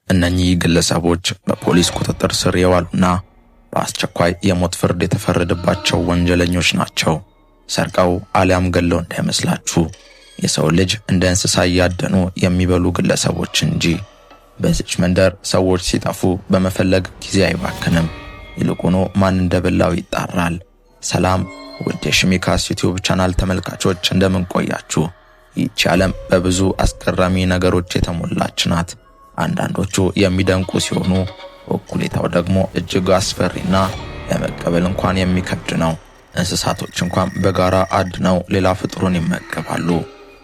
እነኚህ ግለሰቦች በፖሊስ ቁጥጥር ስር የዋሉና በአስቸኳይ የሞት ፍርድ የተፈረደባቸው ወንጀለኞች ናቸው። ሰርቀው አሊያም ገለው እንዳይመስላችሁ የሰው ልጅ እንደ እንስሳ ያደኑ የሚበሉ ግለሰቦች እንጂ። በዚች መንደር ሰዎች ሲጠፉ በመፈለግ ጊዜ አይባክንም። ይልቁኑ ማን እንደበላው ይጣራል። ሰላም ውድ የሽሚካስ ዩቲዩብ ቻናል ተመልካቾች እንደምን ቆያችሁ? ይህች ዓለም በብዙ አስገራሚ ነገሮች የተሞላች ናት። አንዳንዶቹ የሚደንቁ ሲሆኑ እኩሌታው ደግሞ እጅግ አስፈሪና ለመቀበል እንኳን የሚከብድ ነው። እንስሳቶች እንኳን በጋራ አድነው ሌላ ፍጥሩን ይመገባሉ።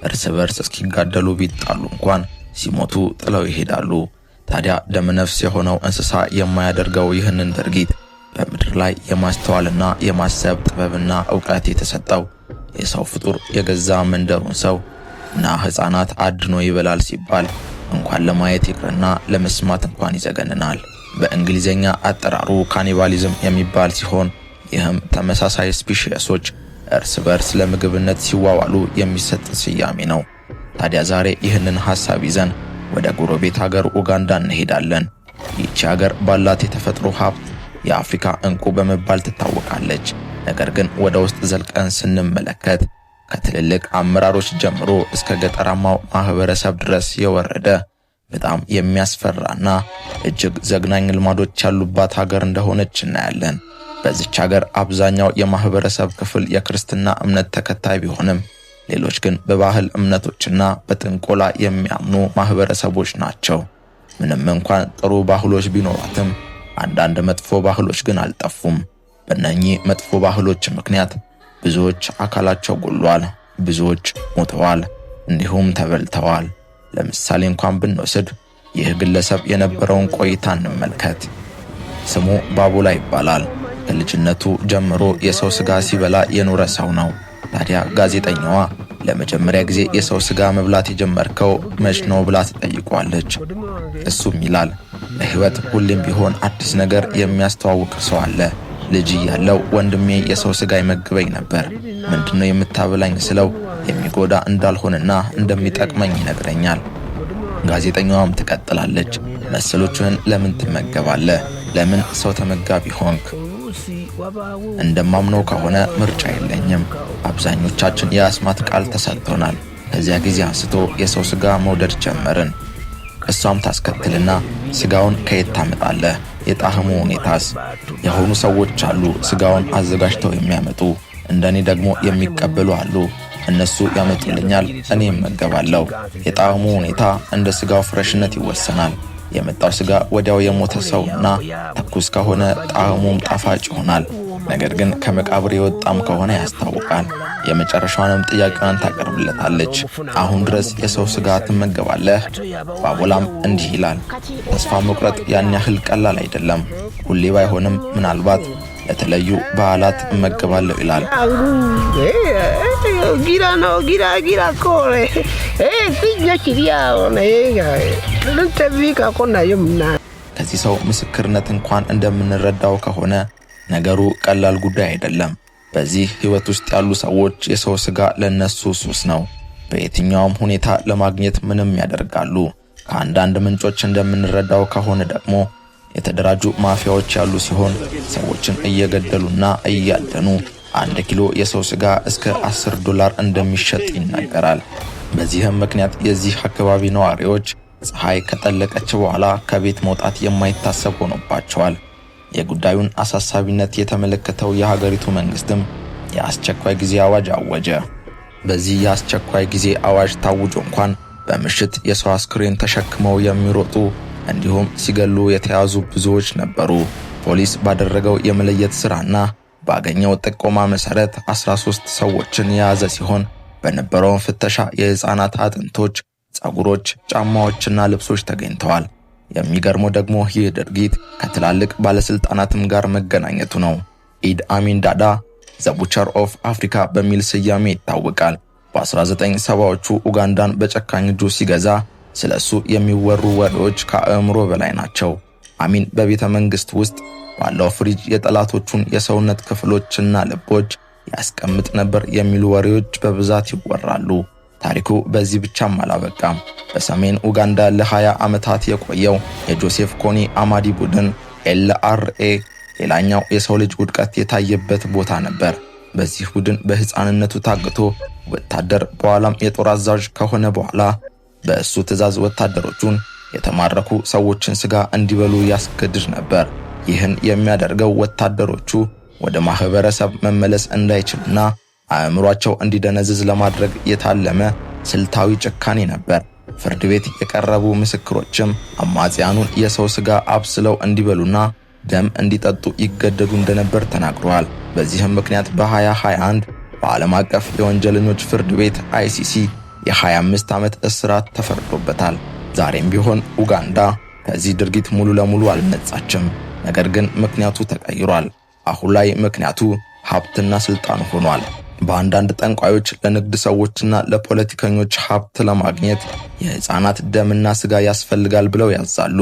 እርስ በርስ እስኪጋደሉ ቢጣሉ እንኳን ሲሞቱ ጥለው ይሄዳሉ። ታዲያ ደመነፍስ የሆነው እንስሳ የማያደርገው ይህንን ድርጊት በምድር ላይ የማስተዋልና የማሰብ ጥበብና ዕውቀት የተሰጠው የሰው ፍጡር የገዛ መንደሩን ሰው እና ሕፃናት አድኖ ይበላል ሲባል እንኳን ለማየት ይቅርና ለመስማት እንኳን ይዘገንናል። በእንግሊዘኛ አጠራሩ ካኒባሊዝም የሚባል ሲሆን ይህም ተመሳሳይ ስፒሺሶች እርስ በርስ ለምግብነት ሲዋዋሉ የሚሰጥ ስያሜ ነው። ታዲያ ዛሬ ይህንን ሐሳብ ይዘን ወደ ጎረቤት ሀገር ኡጋንዳ እንሄዳለን። ይህች ሀገር ባላት የተፈጥሮ ሀብት የአፍሪካ እንቁ በመባል ትታወቃለች። ነገር ግን ወደ ውስጥ ዘልቀን ስንመለከት ከትልልቅ አመራሮች ጀምሮ እስከ ገጠራማው ማህበረሰብ ድረስ የወረደ በጣም የሚያስፈራና እጅግ ዘግናኝ ልማዶች ያሉባት ሀገር እንደሆነች እናያለን። በዚች ሀገር አብዛኛው የማህበረሰብ ክፍል የክርስትና እምነት ተከታይ ቢሆንም ሌሎች ግን በባህል እምነቶችና በጥንቆላ የሚያምኑ ማህበረሰቦች ናቸው። ምንም እንኳን ጥሩ ባህሎች ቢኖራትም አንዳንድ መጥፎ ባህሎች ግን አልጠፉም። በእነኚህ መጥፎ ባህሎች ምክንያት ብዙዎች አካላቸው ጎሏል፣ ብዙዎች ሞተዋል፣ እንዲሁም ተበልተዋል። ለምሳሌ እንኳን ብንወስድ ይህ ግለሰብ የነበረውን ቆይታ እንመልከት። ስሙ ባቡላ ይባላል። ከልጅነቱ ጀምሮ የሰው ስጋ ሲበላ የኖረ ሰው ነው። ታዲያ ጋዜጠኛዋ ለመጀመሪያ ጊዜ የሰው ስጋ መብላት የጀመርከው መች ነው ብላ ትጠይቀዋለች። እሱም ይላል ለህይወት ሁሌም ቢሆን አዲስ ነገር የሚያስተዋውቅ ሰው አለ። ልጅ ያለው ወንድሜ የሰው ስጋ ይመግበኝ ነበር። ምንድነው የምታበላኝ ስለው የሚጎዳ እንዳልሆነና እንደሚጠቅመኝ ይነግረኛል። ጋዜጠኛዋም ትቀጥላለች፣ መሰሎችህን ለምን ትመገባለህ? ለምን ሰው ተመጋቢ ሆንክ? እንደማምነው ከሆነ ምርጫ የለኝም። አብዛኞቻችን የአስማት ቃል ተሰጥቶናል። ከዚያ ጊዜ አንስቶ የሰው ስጋ መውደድ ጀመርን። እሷም ታስከትልና ስጋውን ከየት ታመጣለህ? የጣህሙ ሁኔታስ? የሆኑ ሰዎች አሉ ስጋውን አዘጋጅተው የሚያመጡ፣ እንደኔ ደግሞ የሚቀበሉ አሉ። እነሱ ያመጡልኛል፣ እኔ እመገባለሁ። የጣህሙ ሁኔታ እንደ ስጋው ፍሬሽነት ይወሰናል። የመጣው ስጋ ወዲያው የሞተ ሰውና ትኩስ ከሆነ ጣዕሙም ጣፋጭ ይሆናል። ነገር ግን ከመቃብር የወጣም ከሆነ ያስታውቃል። የመጨረሻውንም ጥያቄዋን ታቀርብለታለች። አሁን ድረስ የሰው ስጋ ትመገባለህ? ባቡላም እንዲህ ይላል፣ ተስፋ መቁረጥ ያን ያህል ቀላል አይደለም። ሁሌ ባይሆንም ምናልባት ለተለዩ በዓላት እመገባለሁ ይላል። ከዚህ ሰው ምስክርነት እንኳን እንደምንረዳው ከሆነ ነገሩ ቀላል ጉዳይ አይደለም። በዚህ ህይወት ውስጥ ያሉ ሰዎች የሰው ስጋ ለነሱ ሱስ ነው። በየትኛውም ሁኔታ ለማግኘት ምንም ያደርጋሉ። ከአንዳንድ ምንጮች እንደምንረዳው ከሆነ ደግሞ የተደራጁ ማፊያዎች ያሉ ሲሆን ሰዎችን እየገደሉና እያደኑ 1 ኪሎ የሰው ስጋ እስከ $10 እንደሚሸጥ ይናገራል። በዚህም ምክንያት የዚህ አካባቢ ነዋሪዎች ፀሐይ ከጠለቀች በኋላ ከቤት መውጣት የማይታሰብ ሆኖባቸዋል። የጉዳዩን አሳሳቢነት የተመለከተው የሀገሪቱ መንግስትም የአስቸኳይ ጊዜ አዋጅ አወጀ። በዚህ የአስቸኳይ ጊዜ አዋጅ ታውጆ እንኳን በምሽት የሰው አስክሬን ተሸክመው የሚሮጡ እንዲሁም ሲገሉ የተያዙ ብዙዎች ነበሩ። ፖሊስ ባደረገው የመለየት ስራና ባገኘው ጥቆማ መሰረት 13 ሰዎችን የያዘ ሲሆን በነበረው ፍተሻ የህፃናት አጥንቶች፣ ጸጉሮች፣ ጫማዎችና ልብሶች ተገኝተዋል። የሚገርመው ደግሞ ይህ ድርጊት ከትላልቅ ባለስልጣናትም ጋር መገናኘቱ ነው። ኢድ አሚን ዳዳ ዘ ቡቸር ኦፍ አፍሪካ በሚል ስያሜ ይታወቃል። በ1970ዎቹ ኡጋንዳን በጨካኝ እጁ ሲገዛ ስለሱ የሚወሩ ወሬዎች ከአእምሮ በላይ ናቸው። አሚን በቤተ መንግስት ውስጥ ባለው ፍሪጅ የጠላቶቹን የሰውነት ክፍሎችና ልቦች ያስቀምጥ ነበር የሚሉ ወሬዎች በብዛት ይወራሉ። ታሪኩ በዚህ ብቻም አላበቃም። በሰሜን ኡጋንዳ ለ20 ዓመታት የቆየው የጆሴፍ ኮኒ አማዲ ቡድን LRA ሌላኛው የሰው ልጅ ውድቀት የታየበት ቦታ ነበር። በዚህ ቡድን በህፃንነቱ ታግቶ ወታደር በኋላም የጦር አዛዥ ከሆነ በኋላ በእሱ ትዕዛዝ ወታደሮቹን የተማረኩ ሰዎችን ስጋ እንዲበሉ ያስገድድ ነበር። ይህን የሚያደርገው ወታደሮቹ ወደ ማህበረሰብ መመለስ እንዳይችሉና አእምሯቸው እንዲደነዝዝ ለማድረግ የታለመ ስልታዊ ጭካኔ ነበር። ፍርድ ቤት የቀረቡ ምስክሮችም አማጽያኑን የሰው ስጋ አብስለው እንዲበሉና ደም እንዲጠጡ ይገደዱ እንደነበር ተናግረዋል። በዚህም ምክንያት በ2021 በዓለም አቀፍ የወንጀለኞች ፍርድ ቤት ICC የ25 ዓመት እስራት ተፈርዶበታል። ዛሬም ቢሆን ኡጋንዳ ከዚህ ድርጊት ሙሉ ለሙሉ አልነጻችም። ነገር ግን ምክንያቱ ተቀይሯል። አሁን ላይ ምክንያቱ ሀብትና ስልጣን ሆኗል። በአንዳንድ ጠንቋዮች ለንግድ ሰዎችና ለፖለቲከኞች ሀብት ለማግኘት የህፃናት ደምና ስጋ ያስፈልጋል ብለው ያዛሉ።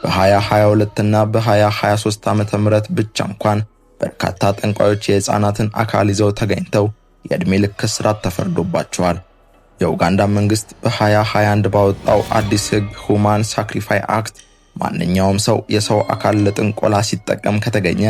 በ2022 እና በ2023 ዓመተ ምህረት ብቻ እንኳን በርካታ ጠንቋዮች የህፃናትን አካል ይዘው ተገኝተው የዕድሜ ልክ እስራት ተፈርዶባቸዋል። የኡጋንዳ መንግስት በ2021 ባወጣው አዲስ ህግ ሁማን ሳክሪፋይ አክት ማንኛውም ሰው የሰው አካል ለጥንቆላ ሲጠቀም ከተገኘ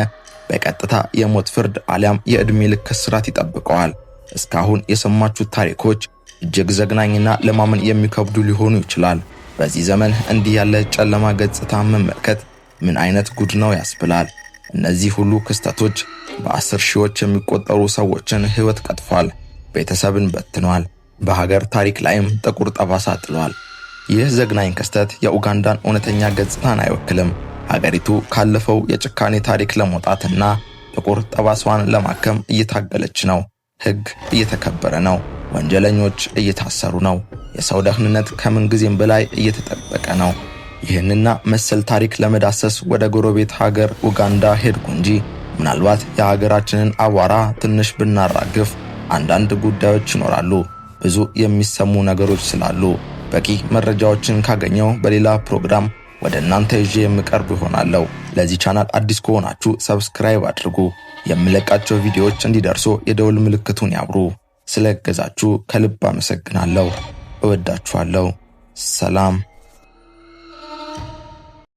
በቀጥታ የሞት ፍርድ አሊያም የዕድሜ ልክ እስራት ይጠብቀዋል። እስካሁን የሰማችሁት ታሪኮች እጅግ ዘግናኝና ለማመን የሚከብዱ ሊሆኑ ይችላል። በዚህ ዘመን እንዲህ ያለ ጨለማ ገጽታ መመልከት ምን አይነት ጉድ ነው ያስብላል። እነዚህ ሁሉ ክስተቶች በ10 ሺዎች የሚቆጠሩ ሰዎችን ህይወት ቀጥፏል፣ ቤተሰብን በትኗል፣ በሀገር ታሪክ ላይም ጥቁር ጠባሳ ጥሏል። ይህ ዘግናኝ ክስተት የኡጋንዳን እውነተኛ ገጽታን አይወክልም። ሀገሪቱ ካለፈው የጭካኔ ታሪክ ለመውጣትና ጥቁር ጠባሳዋን ለማከም እየታገለች ነው። ህግ እየተከበረ ነው። ወንጀለኞች እየታሰሩ ነው። የሰው ደህንነት ከምን ጊዜም በላይ እየተጠበቀ ነው። ይህንና መሰል ታሪክ ለመዳሰስ ወደ ጎረቤት ሀገር ኡጋንዳ ሄድኩ እንጂ ምናልባት የሀገራችንን አቧራ ትንሽ ብናራግፍ አንዳንድ ጉዳዮች ይኖራሉ። ብዙ የሚሰሙ ነገሮች ስላሉ በቂ መረጃዎችን ካገኘው በሌላ ፕሮግራም ወደ እናንተ ይዤ የምቀርብ ይሆናል። ለዚህ ቻናል አዲስ ከሆናችሁ ሰብስክራይብ አድርጉ። የምለቃቸው ቪዲዮዎች እንዲደርሱ የደውል ምልክቱን ያብሩ። ስለገዛችሁ ከልብ አመሰግናለሁ። እወዳችኋለሁ። ሰላም